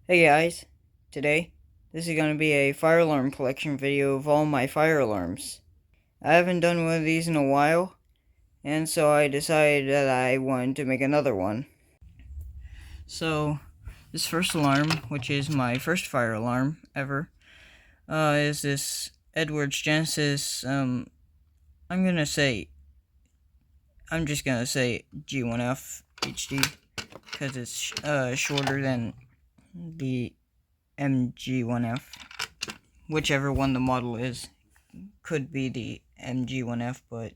Hey guys, today this is going to be a fire alarm collection video of all my fire alarms. I haven't done one of these in a while, and so I decided that I wanted to make another one. So, this first alarm, which is my first fire alarm ever, is this Edwards Genesis, I'm just gonna say G1F HD, because it's shorter than the MG1F. Whichever one the model is. Could be the MG1F, but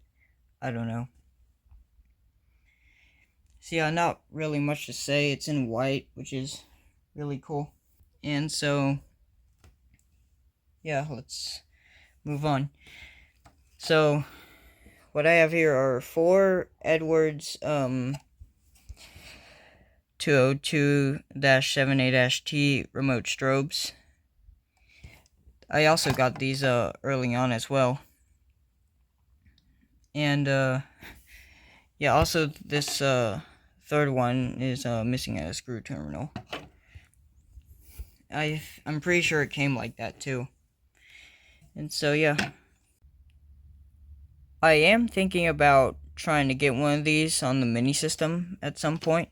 I don't know. So yeah, not really much to say. It's in white, which is really cool. And so, yeah, let's move on. So, what I have here are 4 Edwards 202-7A-T remote strobes. I also got these early on as well. And yeah, also this third one is missing a screw terminal. I'm pretty sure it came like that too. And so yeah, I am thinking about trying to get one of these on the mini system at some point,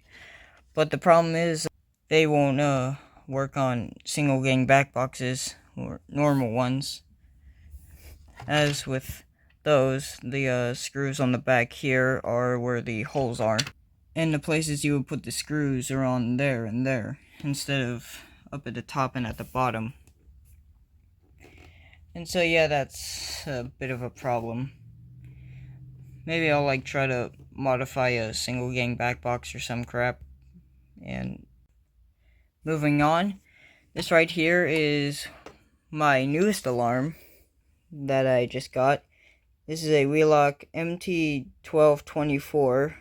but the problem is they won't work on single gang back boxes or normal ones. As with those, the screws on the back here are where the holes are, and the places you would put the screws are on there and there instead of up at the top and at the bottom. And so yeah, that's a bit of a problem. Maybe I'll try to modify a single gang back box or some crap. And moving on, this right here is my newest alarm that I just got. This is a Wheelock MT1224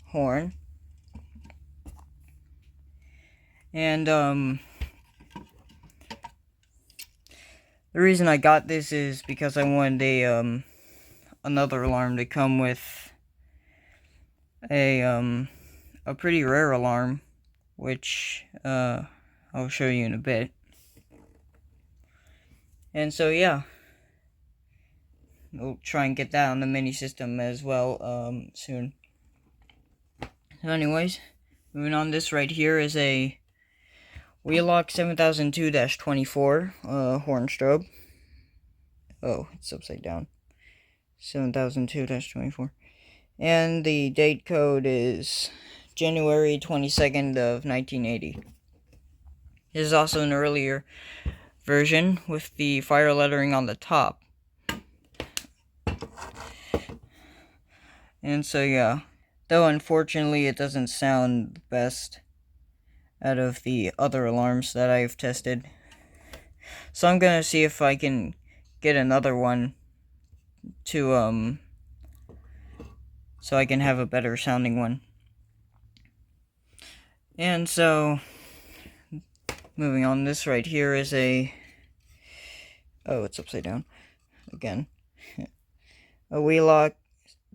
horn. And the reason I got this is because I wanted a another alarm to come with a pretty rare alarm, which I'll show you in a bit. And so yeah, we'll try and get that on the mini system as well soon. So anyways, moving on, this right here is a Wheelock 7002-24 horn strobe. Oh, it's upside down. 7002-24. And the date code is January 22nd of 1980. This is also an earlier version with the fire lettering on the top. And so yeah, though unfortunately it doesn't sound the best out of the other alarms that I've tested. So I'm gonna see if I can get another one to so I can have a better sounding one. And so moving on, this right here is a it's upside down again. A Wheelock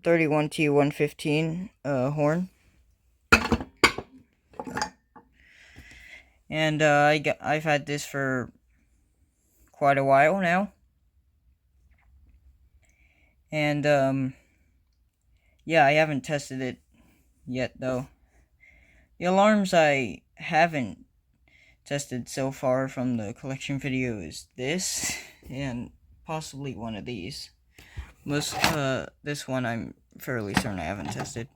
31T115 horn. And I've had this for quite a while now. And yeah, I haven't tested it yet though. The alarms I haven't tested so far from the collection video is this and possibly one of these. This one I'm fairly certain I haven't tested.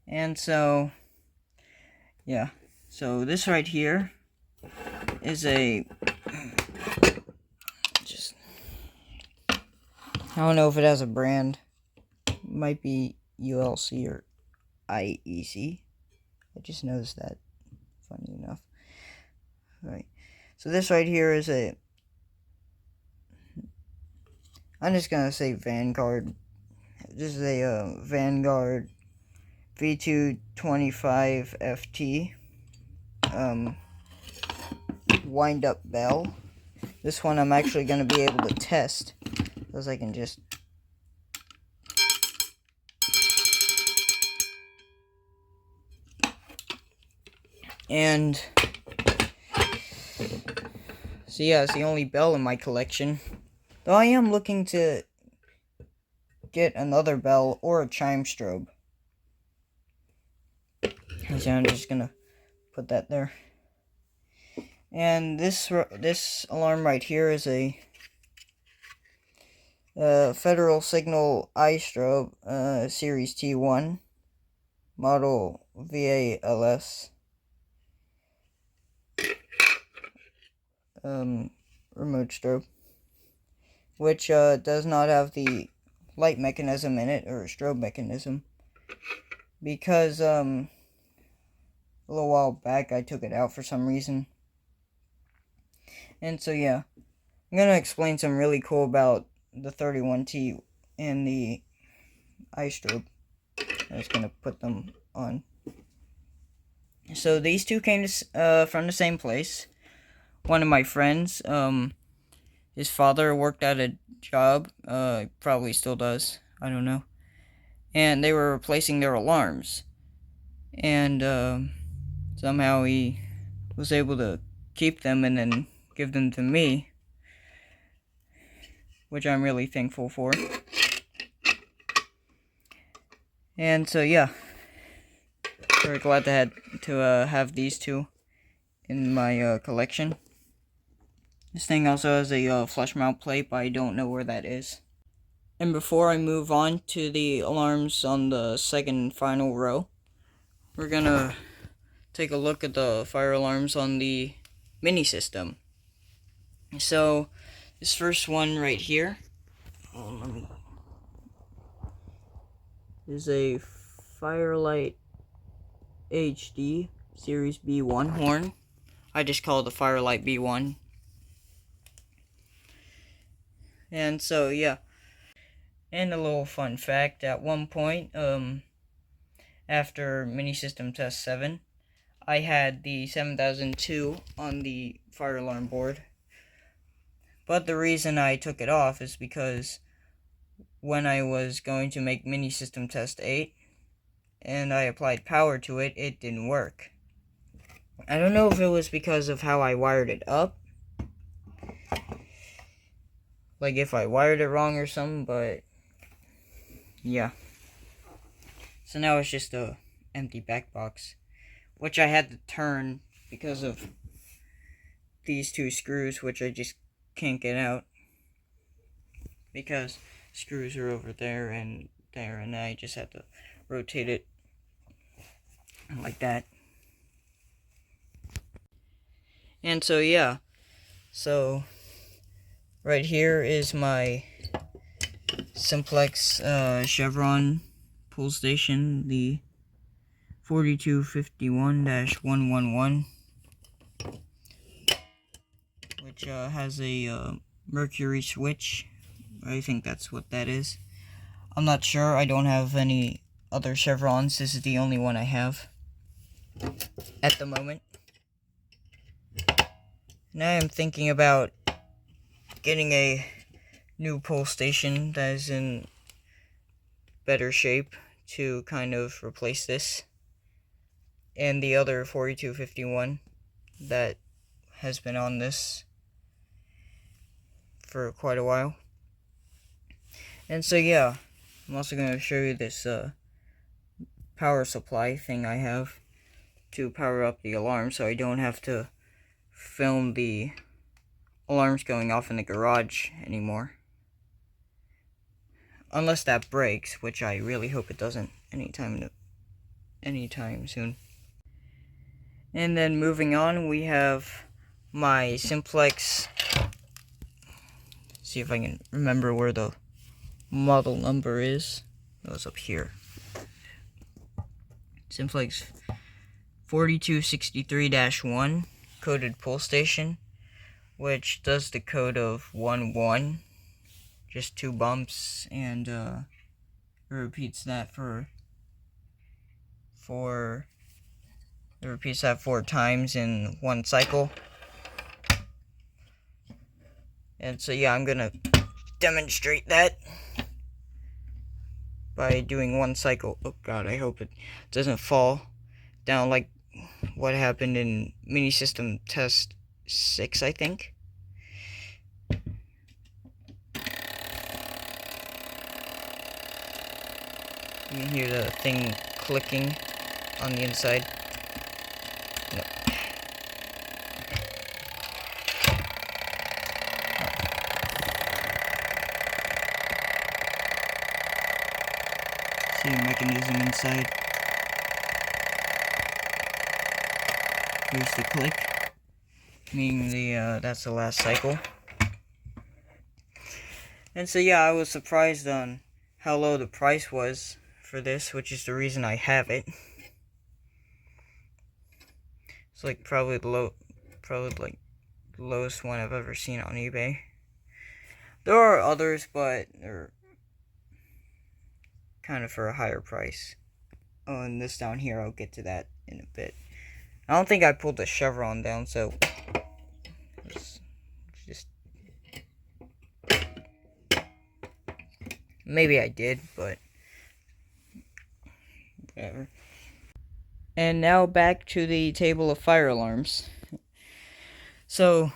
And so yeah, so this right here is I don't know if it has a brand. It might be ULC or IEC. I just noticed that, funny enough. Alright, so this right here is I'm just gonna say Vanguard. This is a Vanguard V225FT wind up bell. This one I'm actually gonna be able to test because I can just And so yeah, it's the only bell in my collection. Though I am looking to get another bell or a chime strobe. So I'm just gonna put that there. And this alarm right here is a Federal Signal eye strobe, Series T1, model VALS. Remote strobe, which does not have the light mechanism in it, or strobe mechanism, because a little while back I took it out for some reason. And so yeah, I'm gonna explain some really cool about the 31T and the eye strobe. I'm just gonna put them on. So these two came from the same place. One of my friends, his father worked at a job, probably still does, I don't know, and they were replacing their alarms, and somehow he was able to keep them and then give them to me, which I'm really thankful for. And so yeah, very glad to have these two in my collection. This thing also has a flush mount plate, but I don't know where that is. And before I move on to the alarms on the second and final row, we're gonna take a look at the fire alarms on the mini system. So this first one right here is a Firelight HD Series B1 horn. I just call it the Firelight B1. And so yeah, and a little fun fact, at one point, after mini system test 7, I had the 7002 on the fire alarm board. But the reason I took it off is because when I was going to make mini system test 8 and I applied power to it, it didn't work. I don't know if it was because of how I wired it up, like if I wired it wrong or something, but yeah. So now it's just a empty back box, which I had to turn because of these two screws, which I just can't get out because screws are over there, and I just had to rotate it like that. And so yeah, so right here is my Simplex Chevron pull station, the 4251-111, which has a mercury switch. I think that's what that is. I'm not sure. I don't have any other Chevrons. This is the only one I have at the moment. Now I'm thinking about getting a new pull station that is in better shape to kind of replace this and the other 4251 that has been on this for quite a while. And so yeah, I'm also going to show you this power supply thing I have to power up the alarm, so I don't have to film the alarms going off in the garage anymore. Unless that breaks, which I really hope it doesn't anytime soon. And then moving on, we have my Simplex. See if I can remember where the model number is. It was up here. Simplex 4263-1 coded pull station, which does the code of 1-1, just 2 bumps, and it repeats that for 4 times in one cycle. And so yeah, I'm gonna demonstrate that by doing one cycle. Oh god, I hope it doesn't fall down like what happened in mini system test 6, I think. You can hear the thing clicking on the inside. No. See the mechanism inside. Here's the click, meaning that's the last cycle. And so yeah, I was surprised on how low the price was for this, which is the reason I have it. It's like probably the lowest one I've ever seen on eBay. There are others, but they're kind of for a higher price. Oh, and this down here, I'll get to that in a bit. I don't think I pulled the chevron down, so it's just maybe I did, but whatever. And now back to the table of fire alarms. So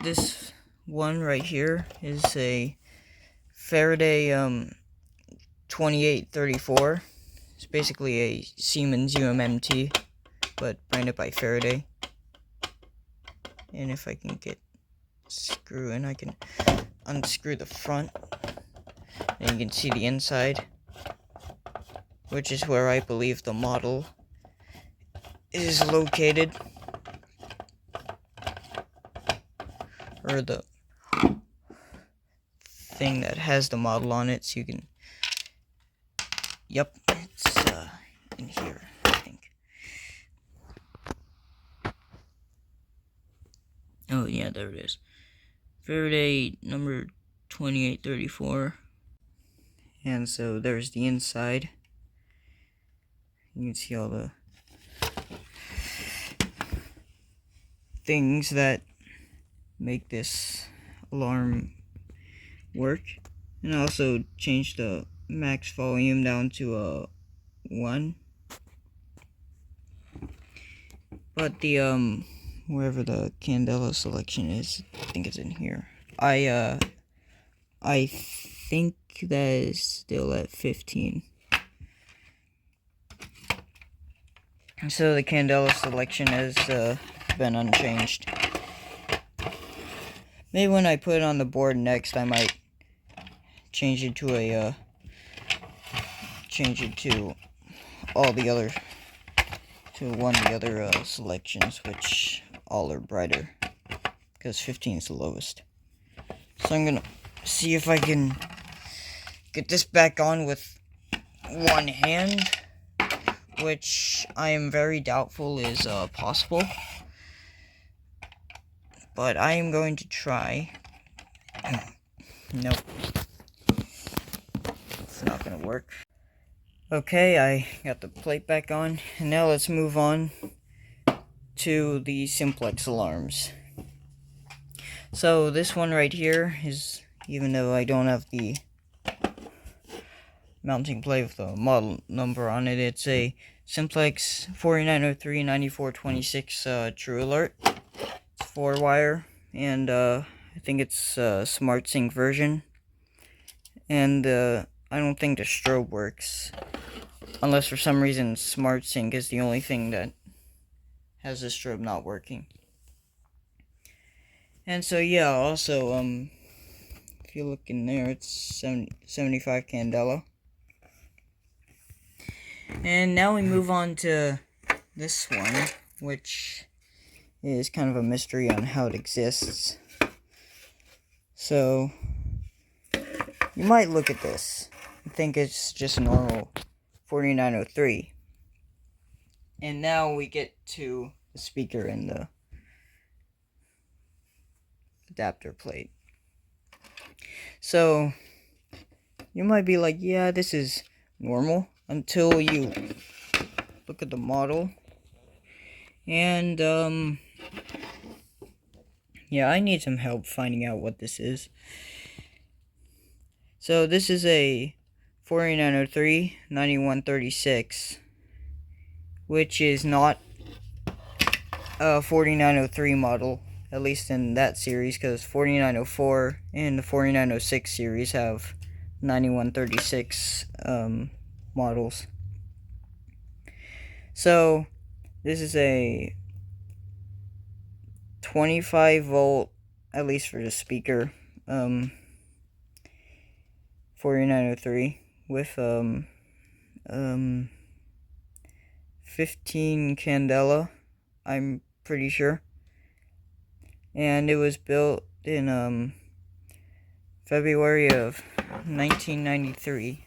this one right here is a Faraday 2834. It's basically a Siemens UMMT, but branded by Faraday. And if I can get screw in, I can unscrew the front, and you can see the inside, which is where I believe the model is located, or the thing that has the model on it. So you can, yep, it's in here, I think. Oh yeah, there it is. Faraday number 2834. And so there's the inside. You can see all the things that make this alarm work. And I also changed the max volume down to 1. But the wherever the candela selection is, I think it's in here. I think that is still at 15. So the candela selection has been unchanged. Maybe when I put it on the board next, I might change it to all the other, to one of the other selections, which all are brighter, because 15 is the lowest. So I'm gonna see if I can get this back on with one hand, which I am very doubtful is possible, but I am going to try. Nope, it's not gonna work. Okay, I got the plate back on, and now let's move on to the simplex alarms. So this one right here is, even though I don't have the mounting plate with the model number on it, it's a Simplex 4903-9426 True Alert. It's 4-wire, and I think it's a Smart Sync version. And I don't think the strobe works, unless for some reason Smart Sync is the only thing that has the strobe not working. And so yeah, also if you look in there, it's 75 candela. And now we move on to this one, which is kind of a mystery on how it exists. So you might look at this and think it's just a normal 4903. And now we get to the speaker and the adapter plate. So you might be like, yeah, this is normal, until you look at the model. And yeah, I need some help finding out what this is. So this is a 4903-9136, which is not 4903 model, at least in that series, because 4904 and the 4906 series have 9136 models. So this is a 25 volt, at least for the speaker, 4903 with 15 candela, I'm pretty sure. And it was built in February of 1993,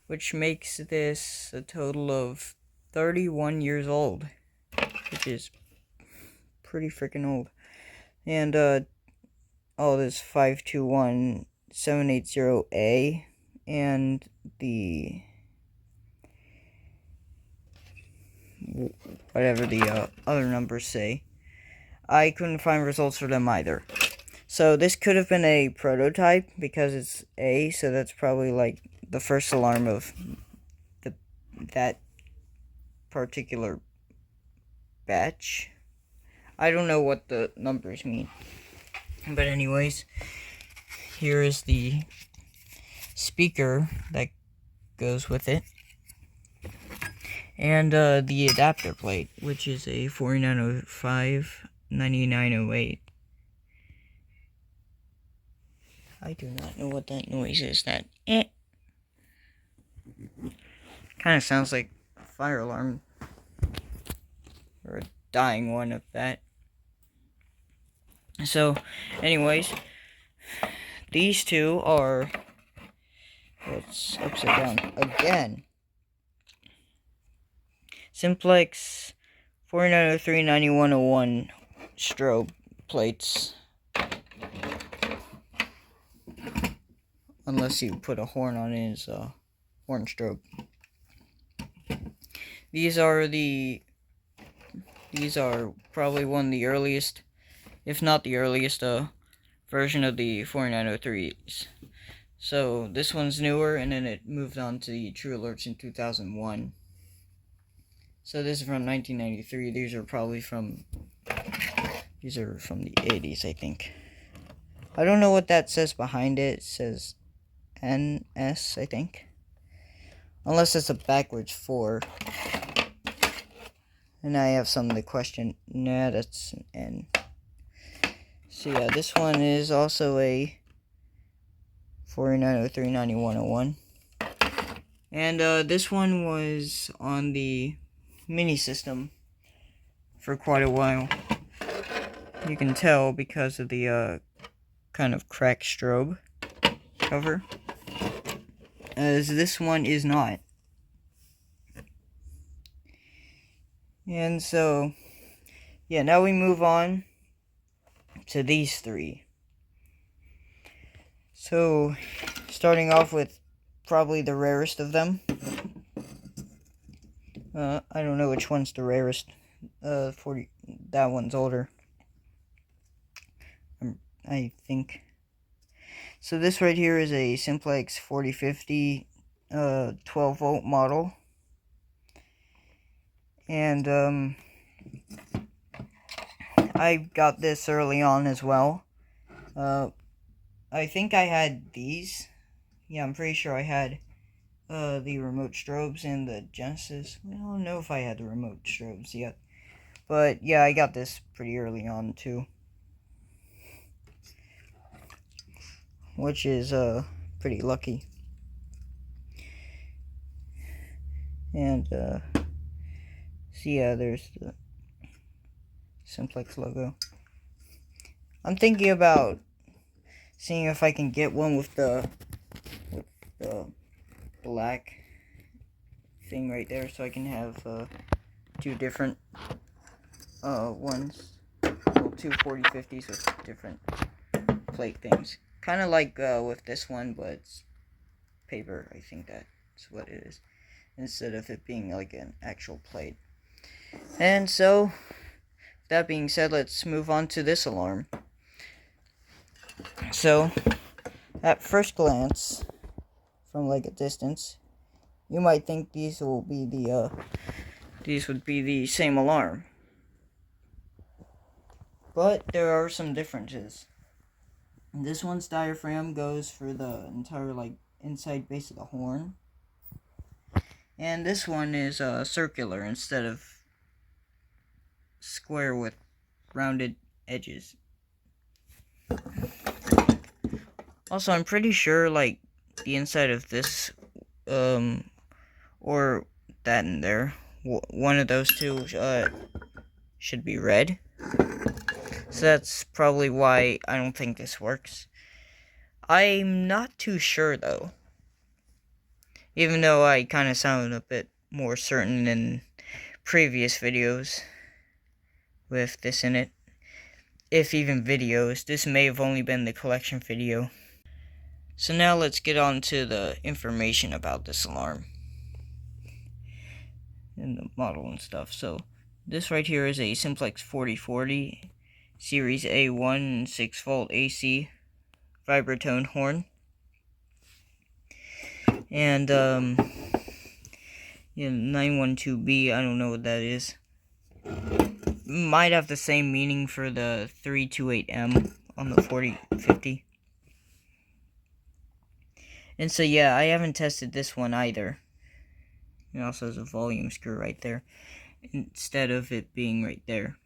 which makes this a total of 31 years old, which is pretty freaking old. And this 521780A and the whatever the other numbers say, I couldn't find results for them either. So this could have been a prototype because it's A, so that's probably like the first alarm of that particular batch. I don't know what the numbers mean. But anyways, here is the speaker that goes with it. And the adapter plate, which is a 4905 9908. I do not know what that noise is. That kind of sounds like a fire alarm, or a dying one of that. So, anyways, these two are, it's upside down again, Simplex 4903 9101 strobe plates. Unless you put a horn on it, it's a horn strobe. These are probably one of the earliest, if not the earliest, version of the 4903s. So this one's newer, and then it moved on to the True Alerts in 2001. So this is from 1993. These are from the 80s, I think. I don't know what that says behind it. It says NS, I think. Unless it's a backwards 4. And I have something to question. Nah, that's an N. So yeah, this one is also a 4903 9101. And this one was on the mini system for quite a while. You can tell because of the kind of cracked strobe cover, as this one is not. And so, yeah, now we move on to these three. So, starting off with probably the rarest of them. I don't know which one's the rarest. That one's older, I think. So this right here is a Simplex 4050 12 volt model. And I got this early on as well. I think I had these. Yeah, I'm pretty sure I had the remote strobes and the Genesis. I don't know if I had the remote strobes yet. But yeah, I got this pretty early on too. Which is pretty lucky. And so yeah, there's the Simplex logo. I'm thinking about seeing if I can get one with the black thing right there, so I can have two different ones. Well, two 4050s with different plate things. Kind of like with this one, but it's paper. I think that's what it is, instead of it being like an actual plate. And so, that being said, let's move on to this alarm. So, at first glance, from like a distance, you might think these would be the same alarm. but there are some differences. This one's diaphragm goes for the entire inside base of the horn, and this one is circular instead of square with rounded edges. Also, I'm pretty sure the inside of this or that in there, one of those two should be red. So that's probably why I don't think this works. I'm not too sure though. Even though I kind of sound a bit more certain than previous videos with this in it. If even videos, this may have only been the collection video. So now let's get on to the information about this alarm and the model and stuff. So this right here is a Simplex 4040 Series A1 6-volt AC vibratone horn. And 912B, I don't know what that is. Might have the same meaning for the 328M on the 4050. And so yeah, I haven't tested this one either. It also has a volume screw right there, instead of it being right there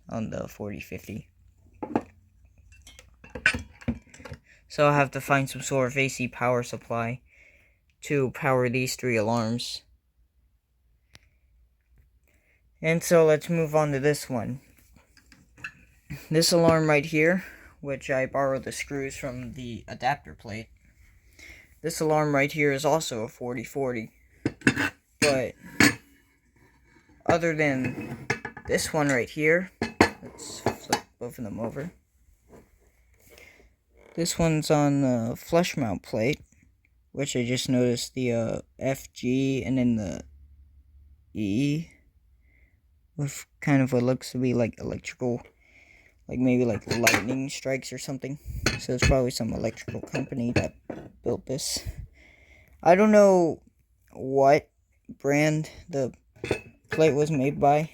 on the 4050. So I'll have to find some sort of AC power supply to power these 3 alarms. And so let's move on to this one. This alarm right here, which I borrowed the screws from the adapter plate. This alarm right here is also a 4040. But other than this one right here, let's flip both of them over. This one's on the flush mount plate, which I just noticed the FG and then the E with kind of what looks to be like electrical, maybe lightning strikes or something. So it's probably some electrical company that built this. I don't know what brand the plate was made by,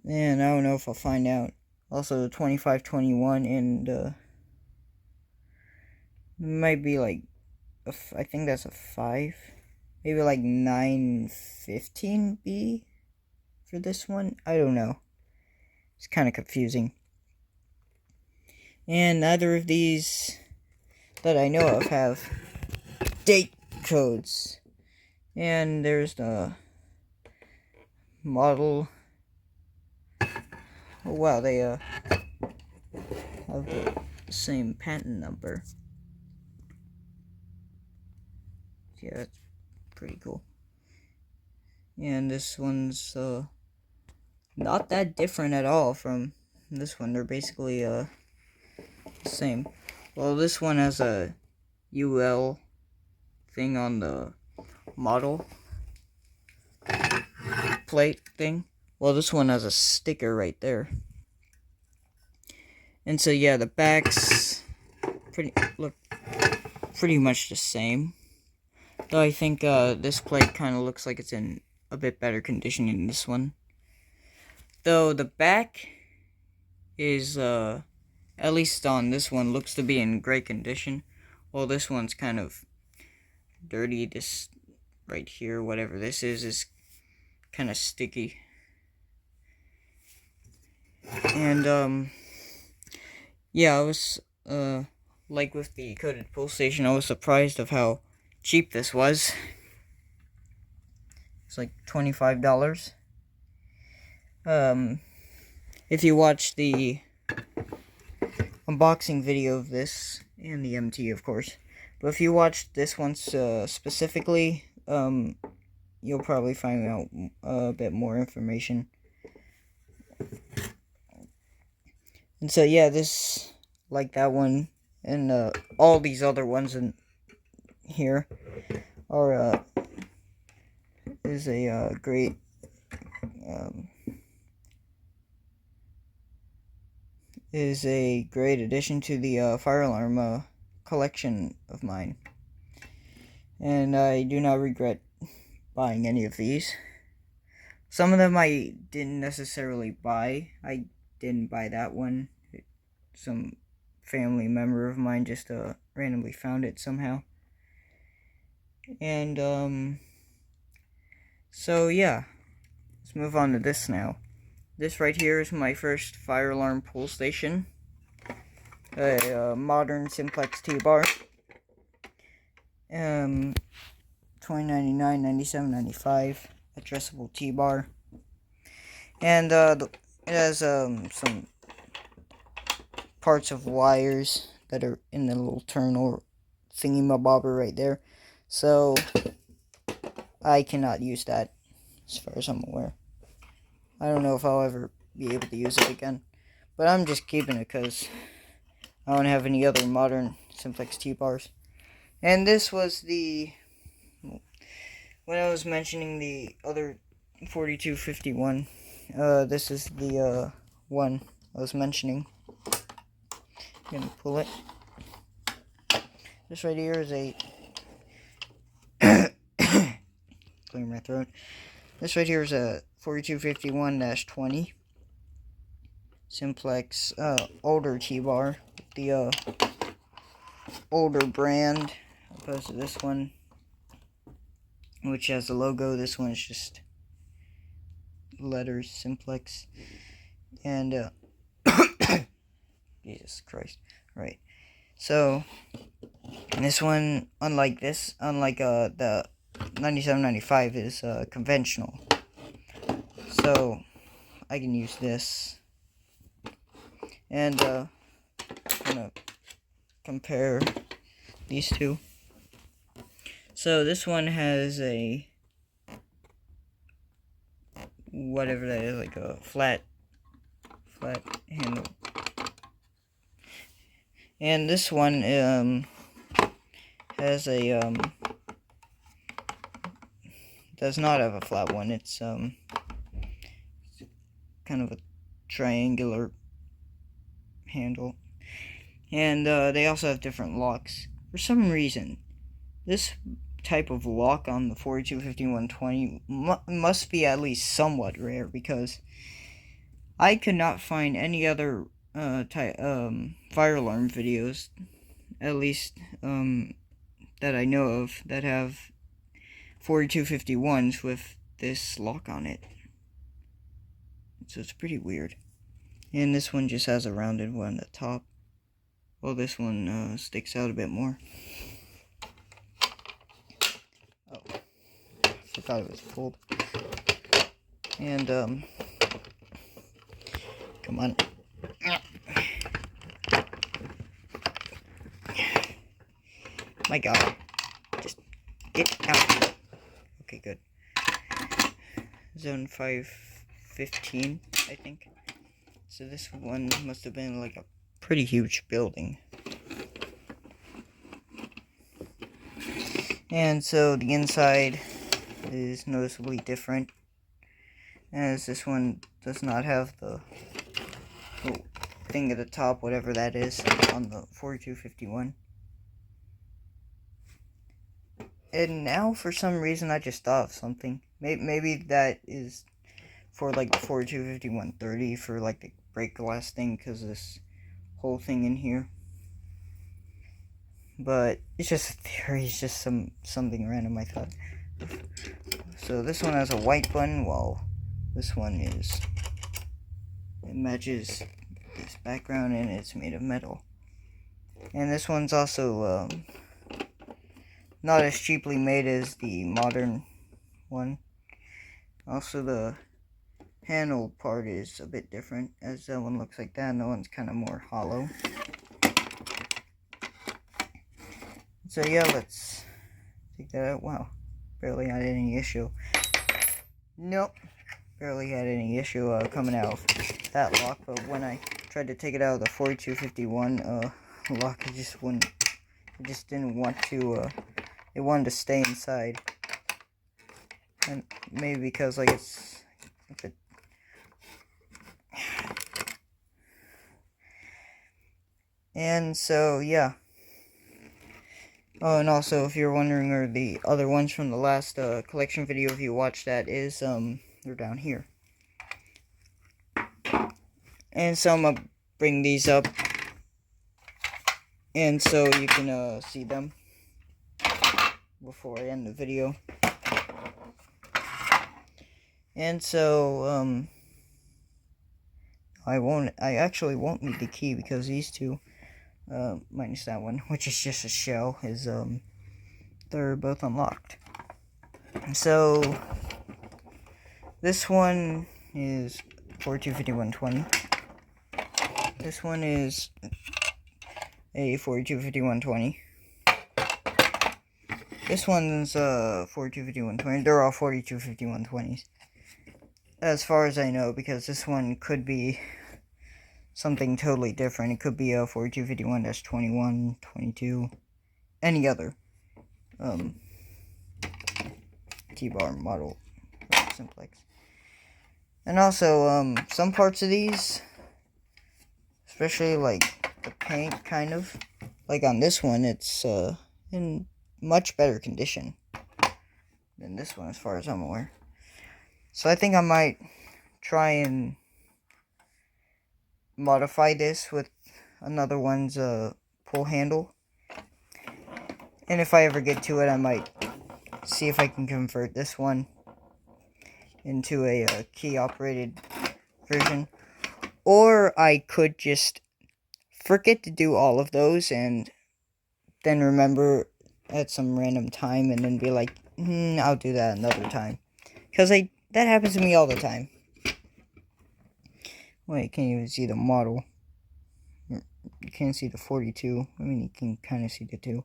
and I don't know if I'll find out. Also the 2521 and might be I think that's a 5, maybe 915B for this one. I don't know, it's kind of confusing. And neither of these that I know of have date codes. And there's the model. Oh wow, they have the same patent number. Yeah, that's pretty cool. And this one's not that different at all from this one. They're basically the same. Well, this one has a UL thing on the model plate thing. Well, this one has a sticker right there. And so yeah, the backs look pretty much the same. Though I think this plate kind of looks like it's in a bit better condition than this one. Though the back is at least on this one looks to be in great condition. Well, this one's kind of dirty. This right here, whatever this is kind of sticky. And yeah, I was like with the coated pull station, I was surprised of how cheap this was. It's like $25. If you watch the unboxing video of this, and the MT of course, but if you watch this one specifically, you'll probably find out a bit more information. And so yeah, this, like that one, and all these other ones in here are is a great addition to the fire alarm collection of mine, and I do not regret buying any of these. Some of them I didn't necessarily buy. I didn't buy that one. Some family member of mine just randomly found it somehow. And so yeah, let's move on to this now. This right here is my first fire alarm pull station. A modern Simplex T-bar. $20.99, $97.95 addressable T-bar. And it has some parts of wires that are in the little terminal thingy-mabobber right there. So I cannot use that as far as I'm aware. I don't know if I'll ever be able to use it again. But I'm just keeping it because I don't have any other modern Simplex T-bars. And this was the... When I was mentioning the other 4251, this is the one I was mentioning. I'm gonna pull it. This right here is a... clearing my throat. This right here is a 4251-20 Simplex older T-bar, the older brand, opposed to this one, which has the logo. This one is just letters, Simplex, and Jesus Christ, right? So this one, unlike the 9795, is conventional. So I can use this, and I'm gonna compare these two. So this one has a whatever that is, like a flat handle, and this one has a does not have a flat one. It's kind of a triangular handle, and they also have different locks. For some reason, this type of lock on the 4251-20 must be at least somewhat rare, because I could not find any other fire alarm videos, at least that I know of, that have 4251s with this lock on it. So it's pretty weird. And this one just has a rounded one at the top. Well, this one sticks out a bit more. Oh, I forgot it was pulled. And come on. My God, just get out. Okay, good. Zone 515, I think. So this one must have been like a pretty huge building. And so the inside is noticeably different, as this one does not have the thing at the top, whatever that is, on the 4251. And now, for some reason, I just thought of something. Maybe that is for like the 4251-30, for like the break glass thing, because this whole thing in here. But it's just a theory. It's just something random I thought. So this one has a white button, while this one it matches this background, and it's made of metal. And this one's also not as cheaply made as the modern one. Also, the handle part is a bit different, as that one looks like that, and that one's kind of more hollow. So yeah, let's take that out. Wow, barely had any issue. Nope, barely had any issue coming out of that lock, but when I tried to take it out of the 4251 lock, it just didn't want to, it wanted to stay inside. And maybe because like it's a bit... And so yeah. Oh, and also, if you're wondering, or the other ones from the last collection video, if you watched that, is They're down here. And so I'm going to bring these up. And so you can see them before I end the video. And so, I actually won't need the key because these two, minus that one, which is just a shell, is, they're both unlocked. So, this one is 425120. This one is a 425120. This one's 425120. They're all 425120s. As far as I know, because this one could be something totally different. It could be a 4251-21, 22, any other T-bar model simplex. And also, some parts of these, especially like the paint, kind of, like on this one, it's in much better condition than this one, as far as I'm aware. So I think I might try and modify this with another one's pull handle. And if I ever get to it, I might see if I can convert this one into a key-operated version. Or I could just forget to do all of those and then remember at some random time and then be like, I'll do that another time. Because that happens to me all the time. Wait, can't even see the model. You can't see the 42. I mean, you can kind of see the 2.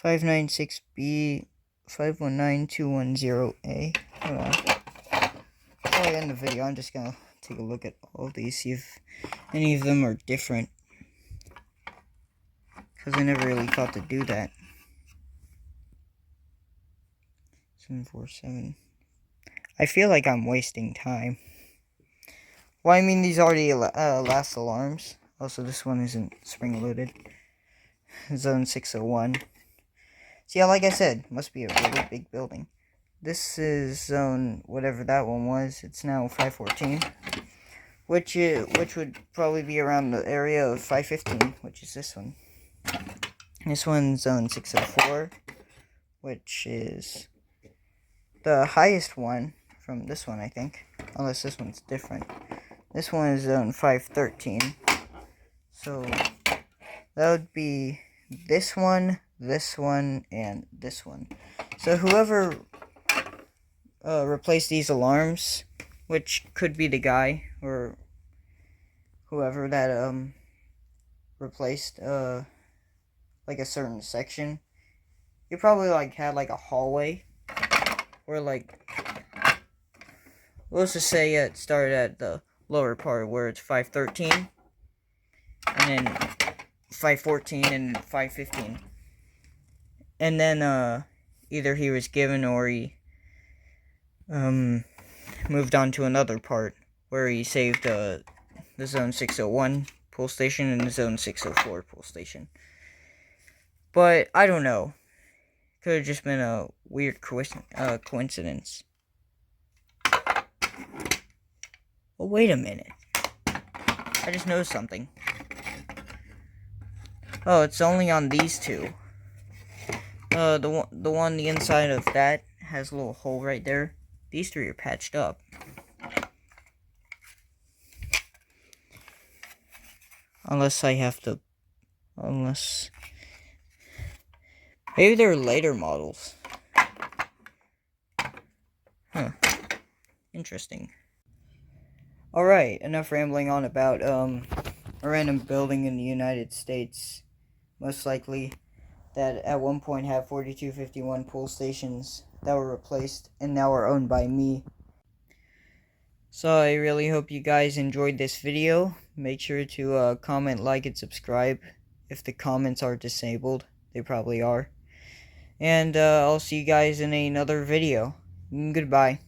596B 519210A. Hold on. Before I end the video, I'm just gonna take a look at all of these, see if any of them are different. Because I never really thought to do that. 747. I feel like I'm wasting time. Well, I mean, these are the last alarms. Also, this one isn't spring-loaded. Zone 601. So, yeah, like I said, must be a really big building. This is zone, whatever that one was. It's now 514. Which would probably be around the area of 515, which is this one. This one's zone 604, which is the highest one from this one, I think. Unless this one's different. This one is zone 513. So that would be this one, and this one. So whoever replaced these alarms, which could be the guy or whoever that replaced like a certain section, you probably like had like a hallway where like, let's just say it started at the lower part where it's 513 and then 514 and 515, and then either he was given or he moved on to another part where he saved the zone 601 pull station and the zone 604 pull station. But I don't know, could have just been a weird coincidence. Well, wait a minute. I just noticed something. Oh, it's only on these two. The one the inside of that has a little hole right there. These three are patched up. Unless I have to... Maybe they're later models. Huh. Interesting. Alright, enough rambling on about a random building in the United States, most likely, that at one point had 4251 pull stations that were replaced and now are owned by me. So I really hope you guys enjoyed this video. Make sure to comment, like, and subscribe. If the comments are disabled, they probably are. And I'll see you guys in another video. Goodbye.